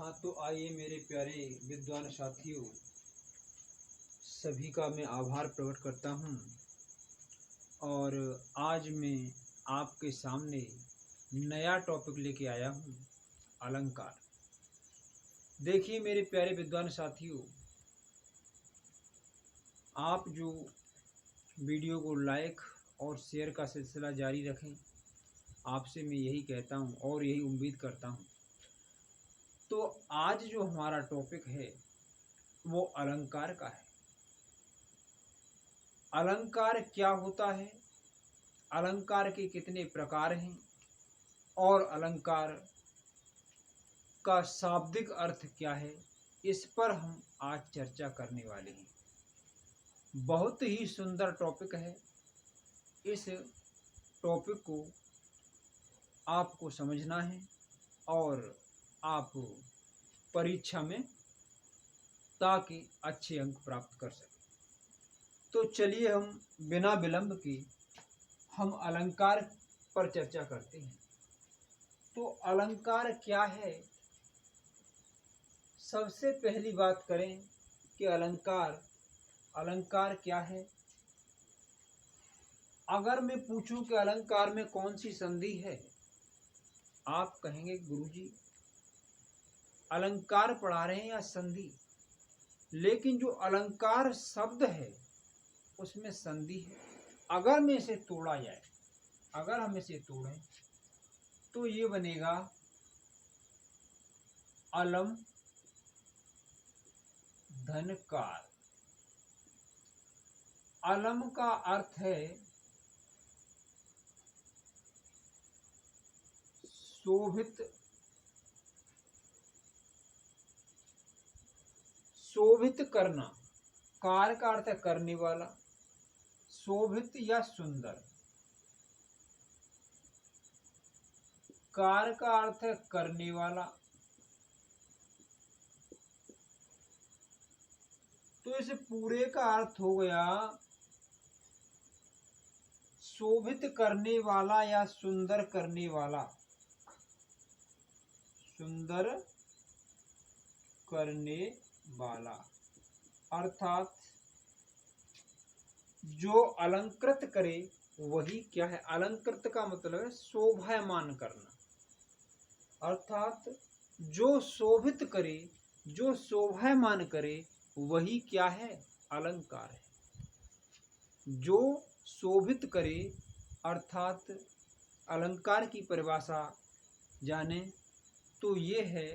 हाँ, तो आइए मेरे प्यारे विद्वान साथियों, सभी का मैं आभार प्रकट करता हूँ। और आज मैं आपके सामने नया टॉपिक लेके आया हूँ, अलंकार। देखिए मेरे प्यारे विद्वान साथियों, आप जो वीडियो को लाइक और शेयर का सिलसिला जारी रखें, आपसे मैं यही कहता हूँ और यही उम्मीद करता हूँ। तो आज जो हमारा टॉपिक है वो अलंकार का है। अलंकार क्या होता है, अलंकार के कितने प्रकार हैं और अलंकार का शाब्दिक अर्थ क्या है, इस पर हम आज चर्चा करने वाले हैं। बहुत ही सुंदर टॉपिक है। इस टॉपिक को आपको समझना है और आप परीक्षा में ताकि अच्छे अंक प्राप्त कर सकें। तो चलिए हम बिना विलंब के हम अलंकार पर चर्चा करते हैं। तो अलंकार क्या है, सबसे पहली बात करें कि अलंकार क्या है। अगर मैं पूछूं कि अलंकार में कौन सी संधि है, आप कहेंगे गुरुजी अलंकार पढ़ा रहे हैं या संधि। लेकिन जो अलंकार शब्द है उसमें संधि है। अगर हम इसे तोड़ें तो ये बनेगा अलम धनकार। अलम का अर्थ है शोभित करना। कार का अर्थ है करने वाला, शोभित या सुंदर। कार का अर्थ है करने वाला। तो इस पूरे का अर्थ हो गया शोभित करने वाला या सुंदर करने वाला। सुंदर करने वाला अर्थात जो अलंकृत करे वही क्या है। अलंकृत का मतलब है शोभायमान करना, अर्थात जो शोभित करे, जो शोभायमान करे वही क्या है, अलंकार है। जो शोभित करे अर्थात अलंकार की परिभाषा जाने तो ये है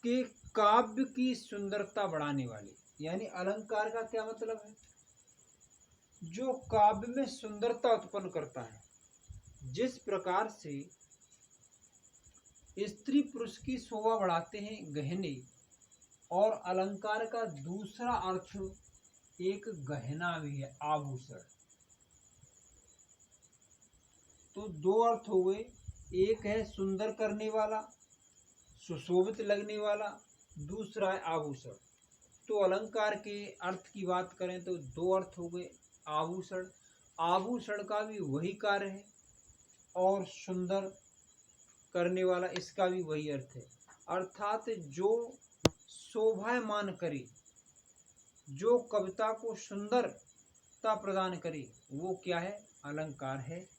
कि काव्य की सुंदरता बढ़ाने वाले। यानी अलंकार का क्या मतलब है, जो काव्य में सुंदरता उत्पन्न करता है। जिस प्रकार से स्त्री पुरुष की शोभा बढ़ाते हैं गहने, और अलंकार का दूसरा अर्थ एक गहना भी है, आभूषण। तो दो अर्थ हो गए, एक है सुंदर करने वाला, सुशोभित लगने वाला, दूसरा है आभूषण। तो अलंकार के अर्थ की बात करें तो दो अर्थ हो गए। आभूषण, आभूषण का भी वही कार्य है और सुंदर करने वाला, इसका भी वही अर्थ है। अर्थात जो शोभायमान करे, जो कविता को सुंदरता प्रदान करे वो क्या है, अलंकार है।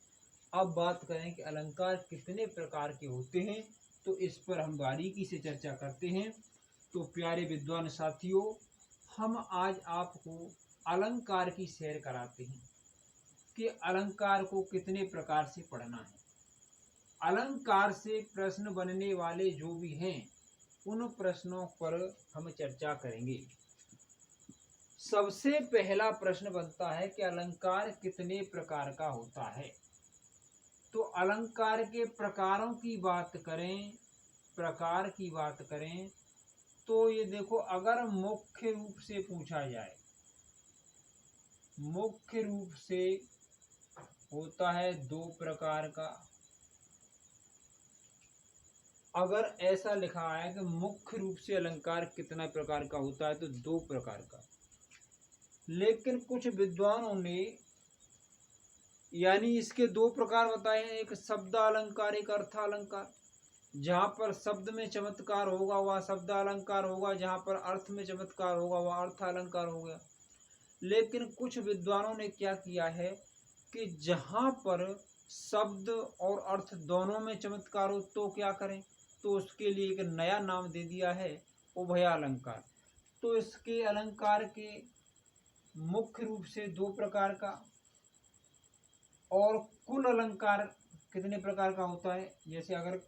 अब बात करें कि अलंकार कितने प्रकार के होते हैं, तो इस पर हम बारीकी से चर्चा करते हैं। तो प्यारे विद्वान साथियों, हम आज आपको अलंकार की सैर कराते हैं कि अलंकार को कितने प्रकार से पढ़ना है। अलंकार से प्रश्न बनने वाले जो भी हैं उन प्रश्नों पर हम चर्चा करेंगे। सबसे पहला प्रश्न बनता है कि अलंकार कितने प्रकार का होता है। तो अलंकार के प्रकारों की बात करें तो ये देखो, अगर मुख्य रूप से पूछा जाए, मुख्य रूप से होता है दो प्रकार का। अगर ऐसा लिखा है कि मुख्य रूप से अलंकार कितना प्रकार का होता है, तो दो प्रकार का। लेकिन कुछ विद्वानों ने यानी इसके दो प्रकार बताए हैं, एक शब्द अलंकार, एक अर्थ अलंकार। जहाँ पर शब्द में चमत्कार होगा वह शब्द अलंकार होगा, जहाँ पर अर्थ में चमत्कार होगा वह अर्थ अलंकार हो गया। लेकिन कुछ विद्वानों ने क्या किया है कि जहाँ पर शब्द और अर्थ दोनों में चमत्कार हो तो क्या करें, तो उसके लिए एक नया नाम दे दिया है उभयालंकार। तो इसके अलंकार के मुख्य रूप से दो प्रकार का, और कुल अलंकार कितने प्रकार का होता है। जैसे अगर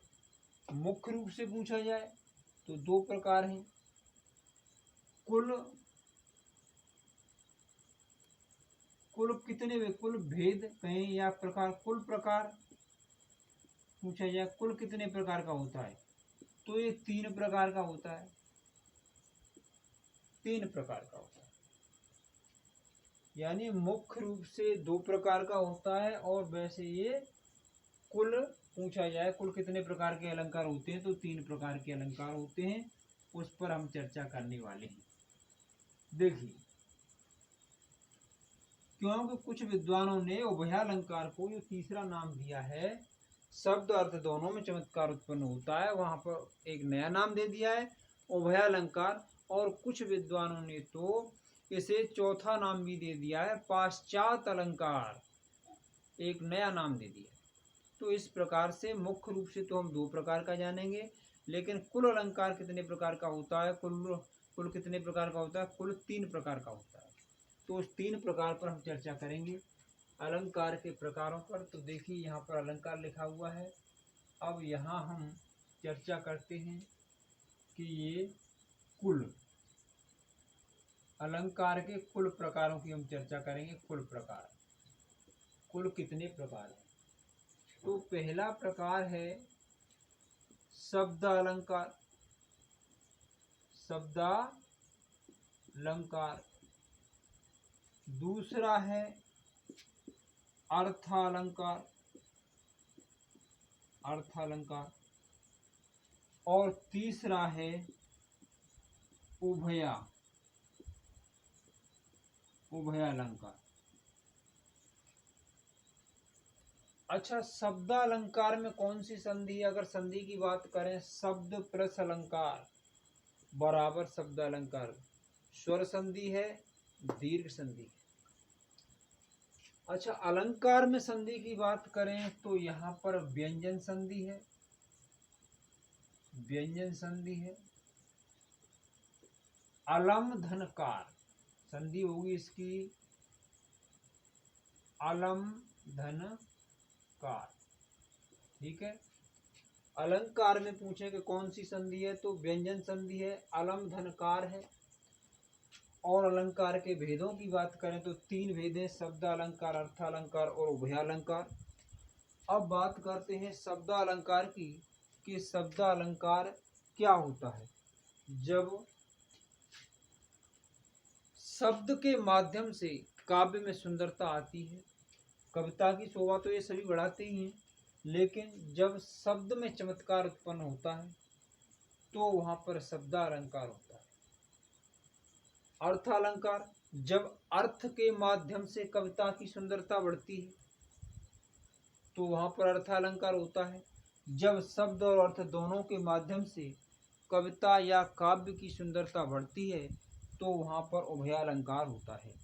मुख्य रूप से पूछा जाए तो दो प्रकार हैं। कुल कितने, कुल भेद कहें या प्रकार, कुल प्रकार पूछा जाए कुल कितने प्रकार का होता है, तो ये तीन प्रकार का होता है। तीन प्रकार का होता है, यानी मुख्य रूप से दो प्रकार का होता है, और वैसे ये कुल पूछा जाए कुल कितने प्रकार के अलंकार होते हैं, तो तीन प्रकार के अलंकार होते हैं। उस पर हम चर्चा करने वाले हैं। देखिए, क्योंकि कुछ विद्वानों ने उभयालंकार को जो तीसरा नाम दिया है, शब्द अर्थ दोनों में चमत्कार उत्पन्न होता है, वहां पर एक नया नाम दे दिया है उभयालंकार। और कुछ विद्वानों ने तो इसे चौथा नाम भी दे दिया है पाश्चात अलंकार, एक नया नाम दे दिया। तो इस प्रकार से मुख्य रूप से तो हम दो प्रकार का जानेंगे, लेकिन कुल अलंकार कितने प्रकार का होता है, कुल कितने प्रकार का होता है, कुल तीन प्रकार का होता है। तो उस तीन प्रकार पर हम चर्चा करेंगे, अलंकार के प्रकारों पर। तो देखिए, यहाँ पर अलंकार लिखा हुआ है। अब यहाँ हम चर्चा करते हैं कि ये कुल अलंकार के कुल प्रकारों की हम चर्चा करेंगे। कुल प्रकार, कुल कितने प्रकार हैं। तो पहला प्रकार है शब्द अलंकार, शब्दालंकार। दूसरा है अर्थालंकार, अर्थालंकार। और तीसरा है उभयालंकार। अच्छा, शब्दालंकार में कौन सी संधि है, अगर संधि की बात करें, शब्द प्रस अलंकार बराबर शब्द अलंकार, स्वर संधि है, दीर्घ संधि है। अच्छा, अलंकार में संधि की बात करें तो यहाँ पर व्यंजन संधि है, व्यंजन संधि है। अलम धनकार संधि होगी इसकी, अलम धनकार। ठीक है, अलंकार में पूछे कि कौन सी संधि है, तो व्यंजन संधि है, अलम धनकार है। और अलंकार के भेदों की बात करें तो तीन भेद हैं, शब्दालंकार, अर्थालंकार और उभयालंकार। अब बात करते हैं शब्दालंकार की, कि शब्दालंकार क्या होता है। जब शब्द के माध्यम से काव्य में सुंदरता आती है, कविता की शोभा तो ये सभी बढ़ाते ही हैं, लेकिन जब शब्द में चमत्कार उत्पन्न होता है तो वहां पर शब्दालंकार होता है। अर्थालंकार, जब अर्थ के माध्यम से कविता की सुंदरता बढ़ती है तो वहां पर अर्थालंकार होता है। जब शब्द और अर्थ दोनों के माध्यम से कविता या काव्य की सुंदरता बढ़ती है तो वहां पर उभयालंकार होता है।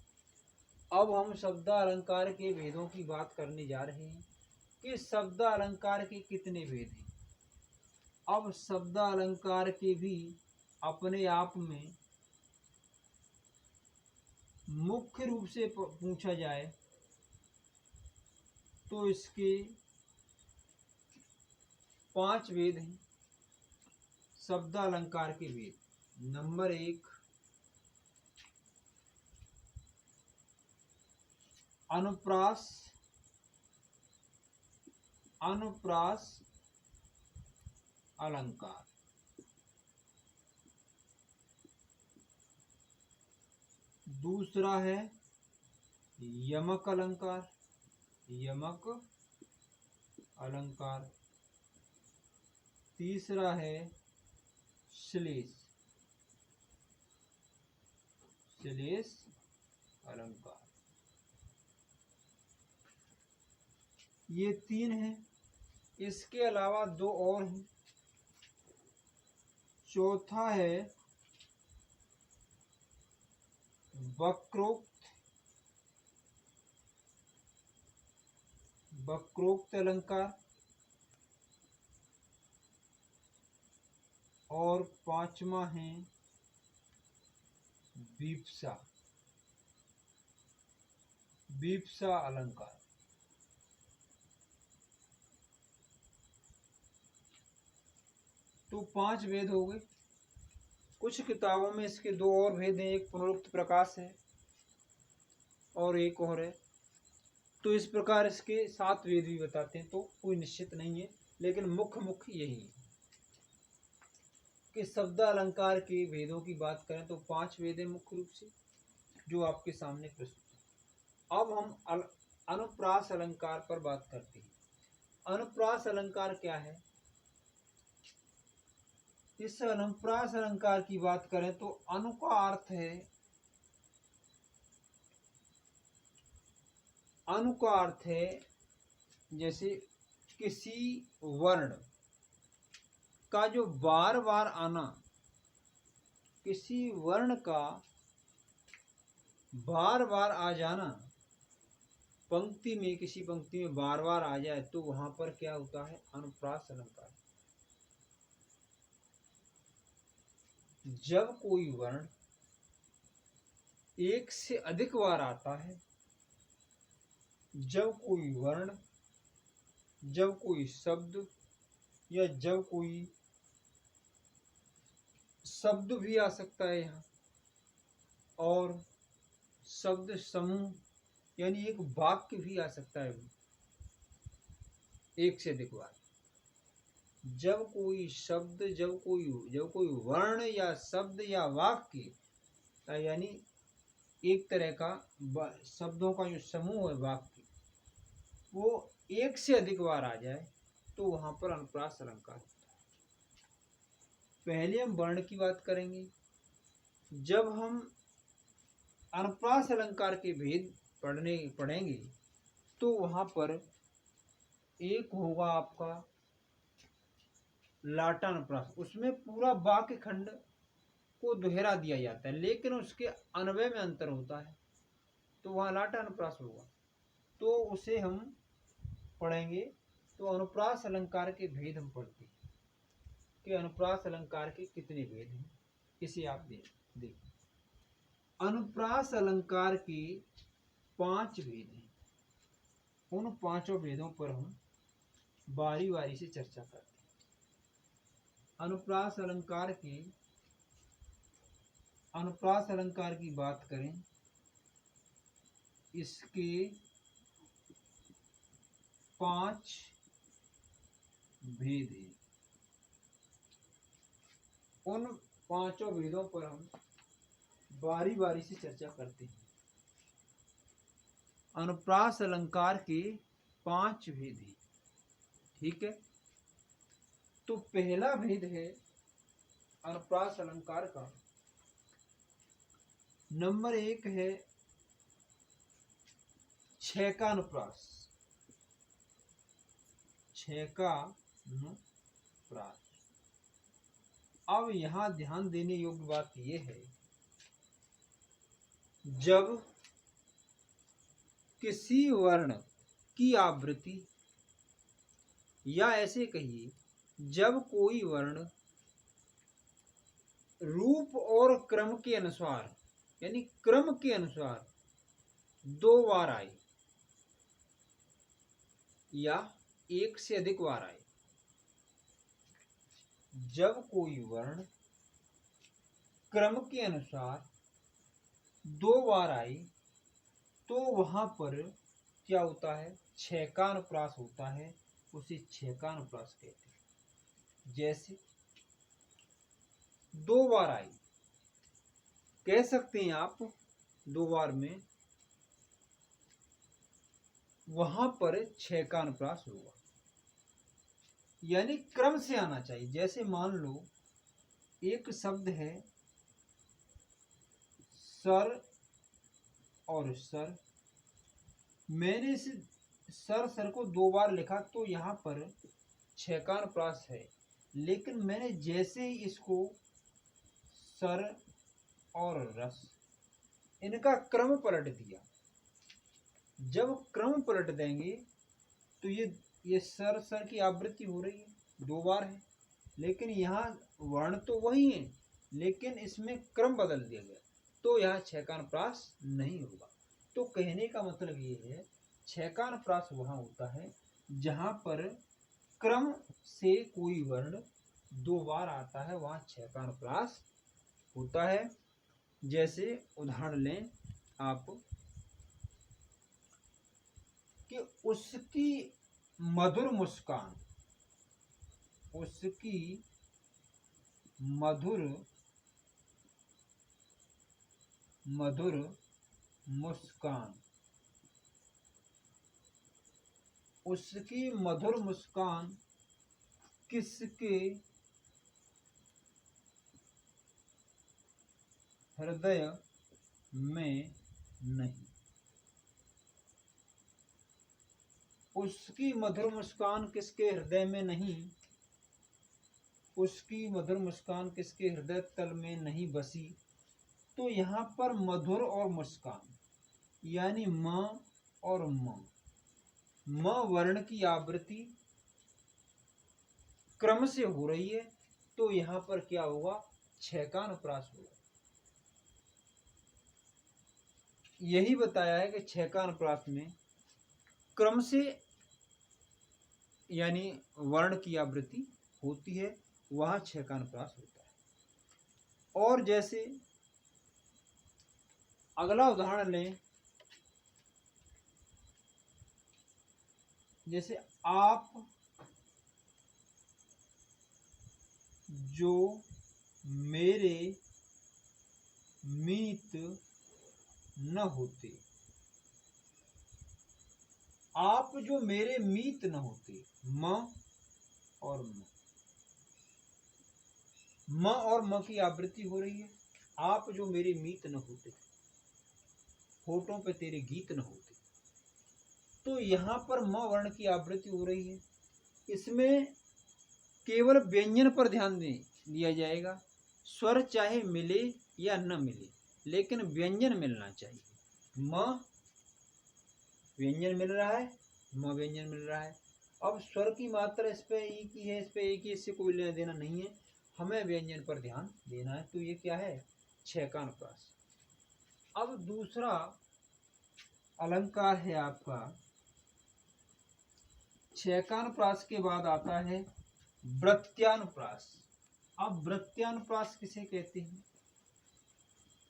अब हम शब्दालंकार के भेदों की बात करने जा रहे हैं कि शब्दालंकार के कितने भेद हैं। अब शब्दालंकार के भी अपने आप में मुख्य रूप से पूछा जाए तो इसके 5 भेद हैं। शब्दालंकार के भेद, नंबर 1 अनुप्रास, अनुप्रास अलंकार। दूसरा है यमक अलंकार, यमक अलंकार। तीसरा है श्लेष, श्लेष अलंकार। ये 3 हैं। इसके अलावा 2 और हैं, चौथा है वक्रोक्त अलंकार, और पांचवा है वीप्सा अलंकार। तो 5 भेद हो गए। कुछ किताबों में इसके 2 और भेद हैं, एक पुनरुक्त प्रकाश है और एक और है। तो इस प्रकार इसके 7 भेद भी बताते हैं, तो कोई निश्चित नहीं है, लेकिन मुख्य यही है कि शब्द अलंकार के भेदों की बात करें तो 5 भेद हैं मुख्य रूप से, जो आपके सामने प्रस्तुत है। अब हम अनुप्रास अलंकार पर बात करते हैं। अनुप्रास अलंकार क्या है? इस अनुप्रास अलंकार की बात करें तो अनु का अर्थ है, जैसे किसी वर्ण का जो बार बार आना, किसी वर्ण का बार बार आ जाना, पंक्ति में, किसी पंक्ति में बार बार आ जाए तो वहां पर क्या होता है? अनुप्रास अलंकार। जब कोई वर्ण एक से अधिक बार आता है, जब कोई शब्द या जब कोई शब्द भी आ सकता है यहाँ, और शब्द समूह यानी एक वाक्य भी आ सकता है एक से अधिक बार। जब कोई शब्द, जब कोई वर्ण या शब्द या वाक्य, यानी एक तरह का शब्दों का जो समूह है, वाक्य, वो एक से अधिक बार आ जाए तो वहां पर अनुप्रास अलंकार होता है। पहले हम वर्ण की बात करेंगे। जब हम अनुप्रास अलंकार के भेद पढ़ेंगे तो वहां पर एक होगा आपका लाटा अनुप्रास। उसमें पूरा वाक्य खंड को दोहरा दिया जाता है, लेकिन उसके अन्वय में अंतर होता है, तो वहां लाटा अनुप्रास होगा। तो उसे हम पढ़ेंगे। तो अनुप्रास अलंकार के भेद हम पढ़ते हैं कि अनुप्रास अलंकार के कितने भेद हैं, इसे आप देखिए। अनुप्रास अलंकार के 5 भेद हैं। उन 5 भेदों पर हम बारी बारी से चर्चा करते हैं। अनुप्रास अलंकार की बात करें, इसके 5 भेद हैं। उन 5 भेदों पर हम बारी बारी से चर्चा करते हैं। अनुप्रास अलंकार के 5 भेद हैं, ठीक है। तो पहला भेद है अनुप्रास अलंकार का, नंबर 1 है छेका अनुप्रास। छेका अनुप्रास। अब यहां ध्यान देने योग्य बात यह है, जब किसी वर्ण की आवृत्ति, या ऐसे कहिए जब कोई वर्ण रूप और क्रम के अनुसार, यानी क्रम के अनुसार 2 बार आए या एक से अधिक बार आए, जब कोई वर्ण क्रम के अनुसार 2 बार आए तो वहां पर क्या होता है? छेकानुप्रास होता है। उसे छेकानुप्रास कहते हैं। जैसे 2 बार आई, कह सकते हैं आप 2 बार में, वहां पर छेकानुप्रास होगा, यानी क्रम से आना चाहिए। जैसे मान लो एक शब्द है सर और सर, मैंने इस सर को 2 बार लिखा, तो यहाँ पर छेकानुप्रास है, लेकिन मैंने जैसे ही इसको सर और रस इनका क्रम पलट दिया, जब क्रम पलट देंगे तो ये सर सर की आवृत्ति हो रही है, 2 बार है, लेकिन यहाँ वर्ण तो वही है लेकिन इसमें क्रम बदल दिया गया, तो यहाँ छेकानुप्रास नहीं होगा। तो कहने का मतलब ये है छेकानुप्रास वहाँ होता है जहाँ पर क्रम से कोई वर्ण 2 बार आता है, वहाँ छेकानुप्रास होता है। जैसे उदाहरण लें आप कि उसकी मधुर मुस्कान, उसकी मधुर मुस्कान, उसकी मधुर मुस्कान किसके हृदय में नहीं, उसकी मधुर मुस्कान किसके हृदय में नहीं, उसकी मधुर मुस्कान किसके हृदय तल में नहीं बसी। तो यहाँ पर मधुर और मुस्कान यानी म और म वर्ण की आवृत्ति क्रम से हो रही है, तो यहाँ पर क्या होगा, छेकानुप्रास होगा। यही बताया है कि छेकानुप्रास में क्रम से यानी वर्ण की आवृत्ति होती है, वहाँ छेकानुप्रास होता है। और जैसे अगला उदाहरण लें, जैसे आप जो मेरे मीत न होते, आप जो मेरे मीत न होते, म और म की आवृत्ति हो रही है। आप जो मेरे मीत न होते, होठों पे तेरे गीत न होते, तो यहाँ पर म वर्ण की आवृत्ति हो रही है। इसमें केवल व्यंजन पर ध्यान दिया जाएगा, स्वर चाहे मिले या न मिले लेकिन व्यंजन मिलना चाहिए। म व्यंजन मिल रहा है, म व्यंजन मिल रहा है। अब स्वर की मात्रा इस पे एक ही है, इस पे एक ही, इससे कोई लेना देना नहीं है, हमें व्यंजन पर ध्यान देना है। तो ये क्या है, छेकानुप्रास। अब दूसरा अलंकार है आपका, छेकानुप्रास के बाद आता है वृत्त्यानुप्रास। अब वृत्त्यानुप्रास किसे कहते हैं,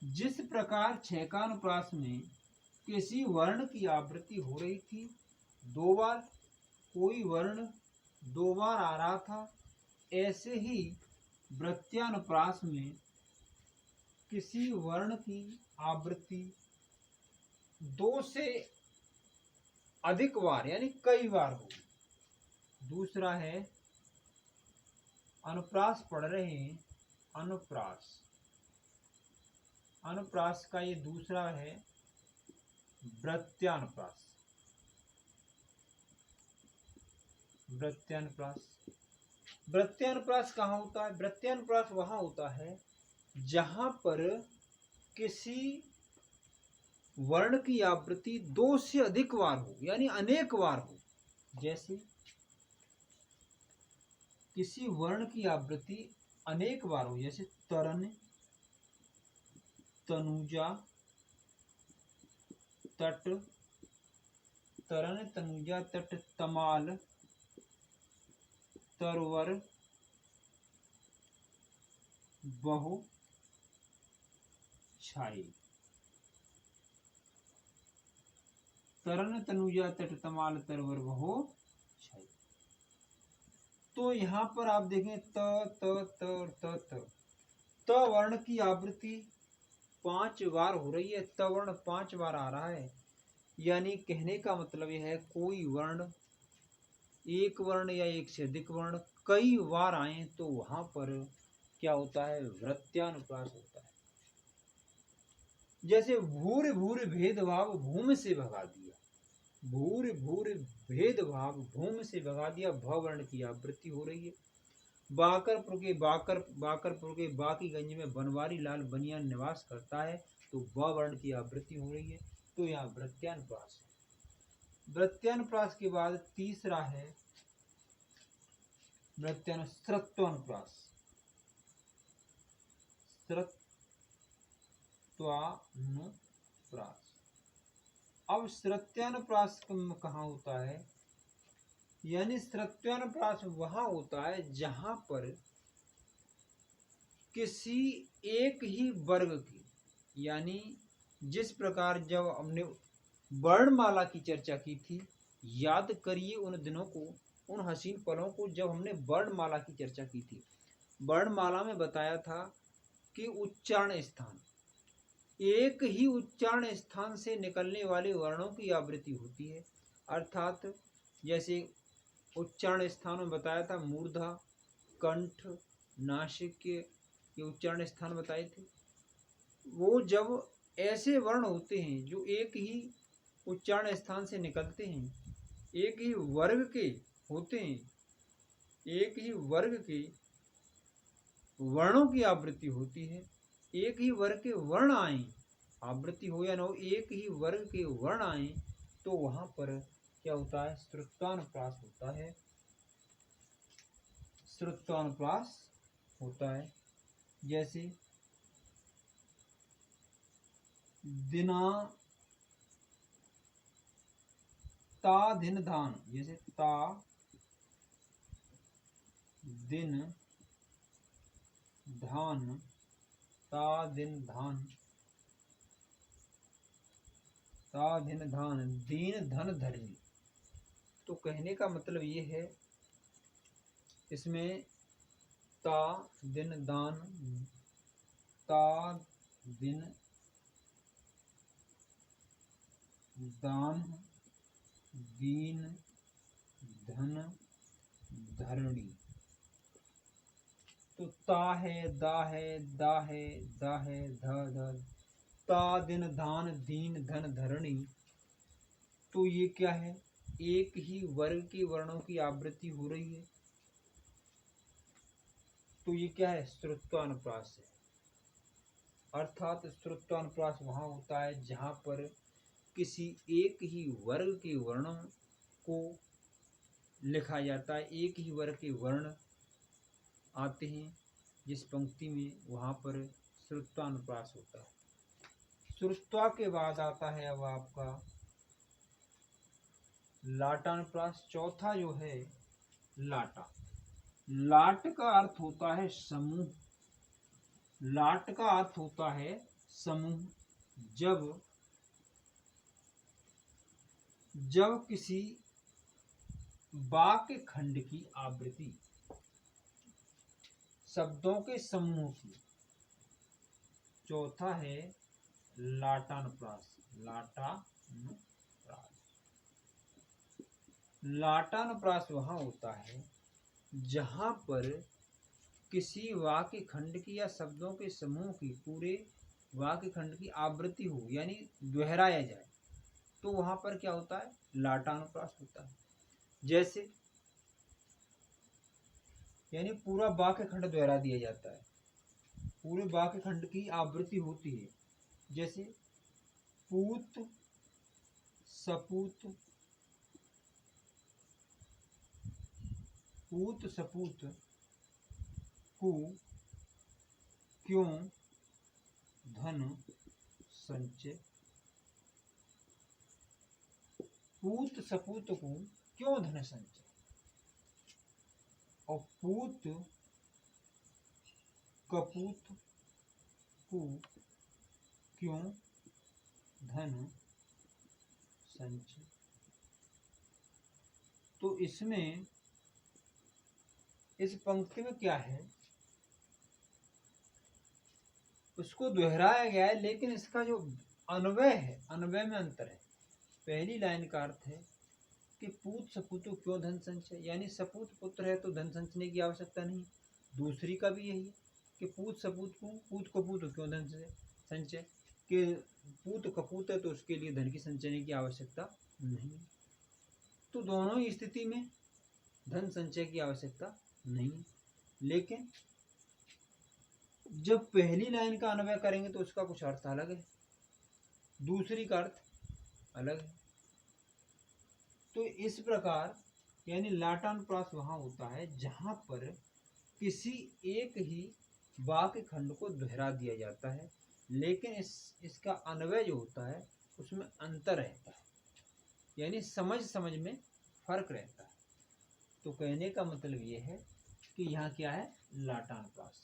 जिस प्रकार छेकानुप्रास में किसी वर्ण की आवृत्ति हो रही थी 2 बार, कोई वर्ण 2 बार आ रहा था, ऐसे ही वृत्त्यानुप्रास में किसी वर्ण की आवृत्ति 2 से अधिक बार यानी कई बार होगी। दूसरा है अनुप्रास पढ़ रहे हैं, अनुप्रास, अनुप्रास का ये दूसरा है वृत्त्यानुप्रास। वृत्त्यानुप्रास, वृत्त्यानुप्रास कहाँ होता है, वृत्त्यानुप्रास वहाँ होता है जहाँ पर किसी वर्ण की आवृत्ति 2 से अधिक बार हो यानी अनेक बार हो। जैसे किसी वर्ण की आवृत्ति अनेक बार हो, जैसे तरन, तनुजा, तट, तरन, तनुजा, तट, तमाल, तरवर, बहु, छाई। तरन, तनुजा, तट, तमाल, तरवर, बहु, छाई। तो यहाँ पर आप देखें त त त और त वर्ण की आवृत्ति 5 बार हो रही है, त वर्ण 5 बार आ रहा है, यानी कहने का मतलब यह है कोई वर्ण, एक वर्ण या एक से अधिक वर्ण कई बार आए तो वहां पर क्या होता है, वृत्त्यानुप्रास होता है। जैसे भूर भूर भेदभाव भूमि से भगा दिया, भूर भूर भेदभाव भूमि से भगा दिया, भ वर्ण की आवृत्ति हो रही है। बाकरपुर के बाकीगंज में बनवारी लाल बनियान निवास करता है। तो ब वर्ण की आवृत्ति हो रही है। तो यहाँ वृत्त्यानुप्रास है। वृत्त्यानुप्रास के बाद तीसरा है श्रुत्वानुप्रास। अब श्रुत्वानुप्रास कहाँ होता है? यानी श्रुत्वानुप्रास वहाँ होता है जहाँ पर किसी एक ही वर्ग की, यानी जिस प्रकार जब हमने वर्णमाला की चर्चा की थी, याद करिए उन दिनों को, उन हसीन पलों को जब हमने वर्णमाला की चर्चा की थी। वर्णमाला में बताया था कि उच्चारण स्थान, एक ही उच्चारण स्थान से निकलने वाले वर्णों की आवृत्ति होती है। अर्थात जैसे उच्चारण स्थान में बताया था मूर्धा, कंठ, नासिक, ये उच्चारण स्थान बताए थे। वो जब ऐसे वर्ण होते हैं जो एक ही उच्चारण स्थान से निकलते हैं, एक ही वर्ग के होते हैं, एक ही वर्ग के वर्णों की आवृत्ति होती है, एक ही वर्ग के वर्ण आए, आवृत्ति हो या न हो, एक ही वर्ग के वर्ण आए, तो वहां पर क्या होता है? श्रुत्वानुप्रास होता है। श्रुत्वानुप्रास होता है। जैसे दिना ता दिन धान, जैसे ता दिन धान, ता दिन धान, ता दिन धान, दीन धन धरनी। तो कहने का मतलब ये है, इसमें ता दिन दान, ता दिन दान, दीन धन धरणी। तो ता है, दा है, दा है, दा है, ध ध, ता दिन धान दीन धन धरणी। तो ये क्या है? एक ही वर्ग के वर्णों की आवृत्ति हो रही है। तो ये क्या है? श्रुत्वानुप्रास है। अर्थात श्रुत्वानुप्रास वहां होता है जहां पर किसी एक ही वर्ग के वर्णों को लिखा जाता है, एक ही वर्ग के वर्ण आते हैं जिस पंक्ति में, वहां पर श्रुत्वानुप्रास होता है। श्रुत्वा के बाद आता है अब आपका लाटानुप्रास। चौथा जो है लाटा। लाट का अर्थ होता है समूह। लाट का अर्थ होता है समूह। जब किसी वाक्य खंड की आवृत्ति शब्दों के समूह की। चौथा है लाटानुप्रास। लाटानुप्रास वहां होता है जहां पर किसी वाक्य खंड की या शब्दों के समूह की, पूरे वाक्य खंड की आवृत्ति हो, यानी दोहराया जाए, तो वहां पर क्या होता है? लाटानुप्रास होता है। जैसे यानी पूरा वाक्य खंड दोहरा दिया जाता है, पूरे वाक्य खंड की आवृत्ति होती है। जैसे पूत सपूत, पूत सपूत कु क्यों धन संचय। पूत सपूत को क्यों धन संचय, और पूत कपूत को क्यों धन संचय। तो इसमें, इस पंक्ति में क्या है? उसको दोहराया गया है, लेकिन इसका जो अन्वय है, अन्वय में अंतर है। पहली लाइन का अर्थ है कि पूत सपूत क्यों धन संचय, यानी सपूत पुत्र है तो धन संचने की आवश्यकता नहीं। दूसरी का भी यही है कि पूत सपूत को, पूत कपूत क्यों धन संचय, कि पूत कपूत है तो उसके लिए धन की संचयने की आवश्यकता नहीं। तो दोनों ही स्थिति में धन संचय की आवश्यकता नहीं। लेकिन जब पहली लाइन का अन्वय करेंगे तो उसका कुछ अर्थ अलग है, दूसरी का अर्थ अलग है। तो इस प्रकार यानी लाटानुप्रास वहाँ होता है जहाँ पर किसी एक ही वाक्य खंड को दोहरा दिया जाता है, लेकिन इसका अन्वय जो होता है उसमें अंतर रहता है, यानी समझ में फर्क रहता है। तो कहने का मतलब ये है कि यहाँ क्या है, लाटानुप्रास है।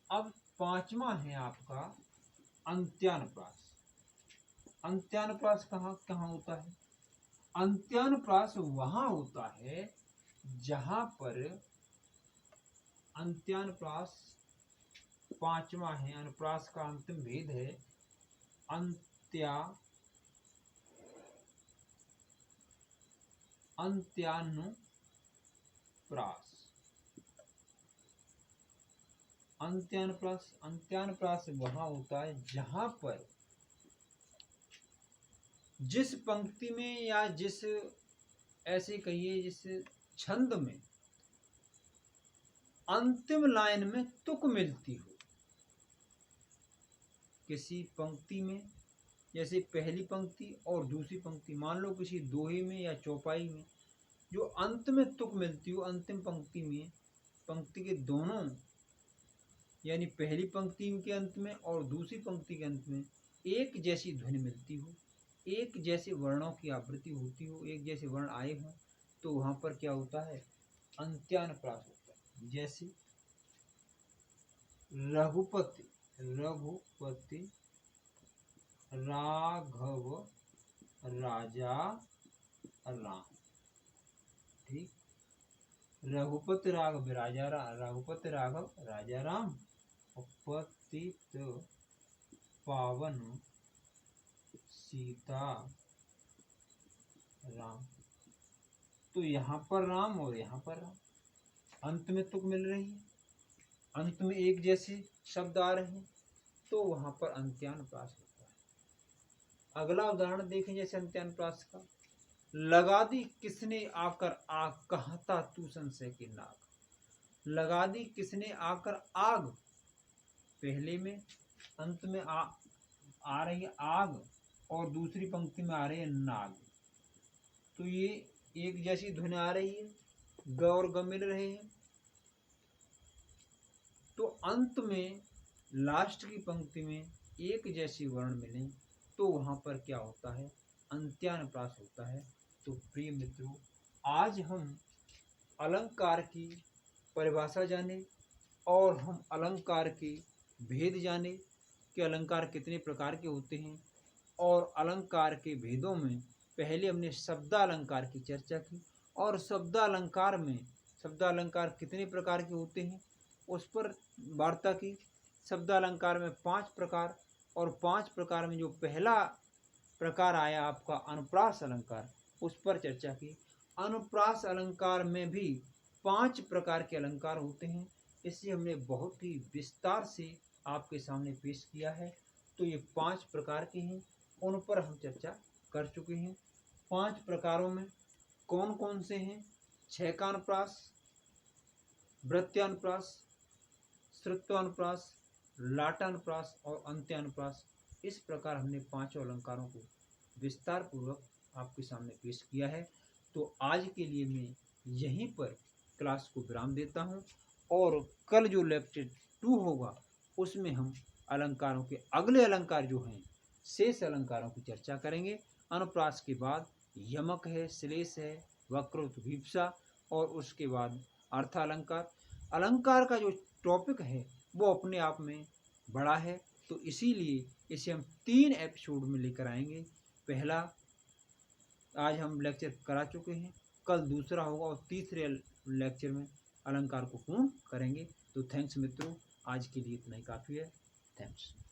अब पांचवा है आपका अंत्यानुप्रास। अंत्यानुप्रास कहाँ कहाँ होता है? अंत्यानुप्रास वहाँ होता है जहाँ पर अंत्यानुप्रास पांचवा है, अनुप्रास का अंतिम भेद है अंत्यानुप्रास। अंत्यानुप्रास वहाँ होता है जहाँ पर जिस पंक्ति में या जिस ऐसे कहिए जिस छंद में अंतिम लाइन में तुक मिलती हो, किसी पंक्ति में जैसे पहली पंक्ति और दूसरी पंक्ति, मान लो किसी दोहे में या चौपाई में जो अंत में तुक मिलती हो, अंतिम पंक्ति में पंक्ति के दोनों यानी पहली पंक्ति के अंत में और दूसरी पंक्ति के अंत में एक जैसी ध्वनि मिलती हो, एक जैसे वर्णों की आवृत्ति होती हो, एक जैसे वर्ण आए हों, तो वहाँ पर क्या होता है, अंत्यानुप्रास होता है। जैसे रघुपति राघव राजा राम, ठीक, रघुपति राघव राजा राम, पतित पावन सीता राम। तो यहाँ पर राम और यहाँ पर राम, अंत में तुक मिल रही है, अंत में एक जैसे शब्द आ रहे हैं, तो वहाँ पर अंत्यानुप्रास होता है। अगला उदाहरण देखें जैसे अंत्यानुप्रास का, लगा दी किसने आकर आग, कहता तू संशय के नाग। लगा दी किसने आकर आग, पहले में अंत में आ रही है आग और दूसरी पंक्ति में आ रही है नाग, तो ये एक जैसी ध्वनि आ रही है, ग और ग मिल रहे हैं। तो अंत में लास्ट की पंक्ति में एक जैसी वर्ण मिले तो वहाँ पर क्या होता है, अंत्यानुप्रास होता है। तो प्रिय मित्रों, आज हम अलंकार की परिभाषा जाने और हम अलंकार के भेद जाने कि अलंकार कितने प्रकार के होते हैं, और अलंकार के भेदों में पहले हमने शब्दालंकार की चर्चा की, और शब्दालंकार में शब्दालंकार कितने प्रकार के होते हैं उस पर वार्ता की। शब्दालंकार में 5 प्रकार, और 5 प्रकार में जो पहला प्रकार आया आपका अनुप्रास अलंकार, उस पर चर्चा की। अनुप्रास अलंकार में भी 5 प्रकार के अलंकार होते हैं, इसे हमने बहुत ही विस्तार से आपके सामने पेश किया है। तो ये 5 प्रकार के हैं, उन पर हम चर्चा कर चुके हैं। 5 प्रकारों में कौन कौन से हैं? छेकानुप्रास, वृत्त्यानुप्रास, श्रुत्वानुप्रास, लाटानुप्रास और अंत्यानुप्रास। इस प्रकार हमने 5 अलंकारों को विस्तार पूर्वक आपके सामने पेश किया है। तो आज के लिए मैं यहीं पर क्लास को विराम देता हूं, और कल जो लेक्चर 2 होगा उसमें हम अलंकारों के अगले अलंकार जो हैं शेष अलंकारों की चर्चा करेंगे। अनुप्रास के बाद यमक है, श्लेष है, वक्रोत्वीप्सा, और उसके बाद अर्थालंकार। अलंकार का जो टॉपिक है वो अपने आप में बड़ा है, तो इसीलिए इसे हम 3 एपिसोड में लेकर आएंगे। पहला आज हम लेक्चर करा चुके हैं, कल दूसरा होगा, और तीसरे लेक्चर में अलंकार को पूर्ण करेंगे। तो थैंक्स मित्रों, आज के लिए इतना ही काफ़ी है। थैंक्स।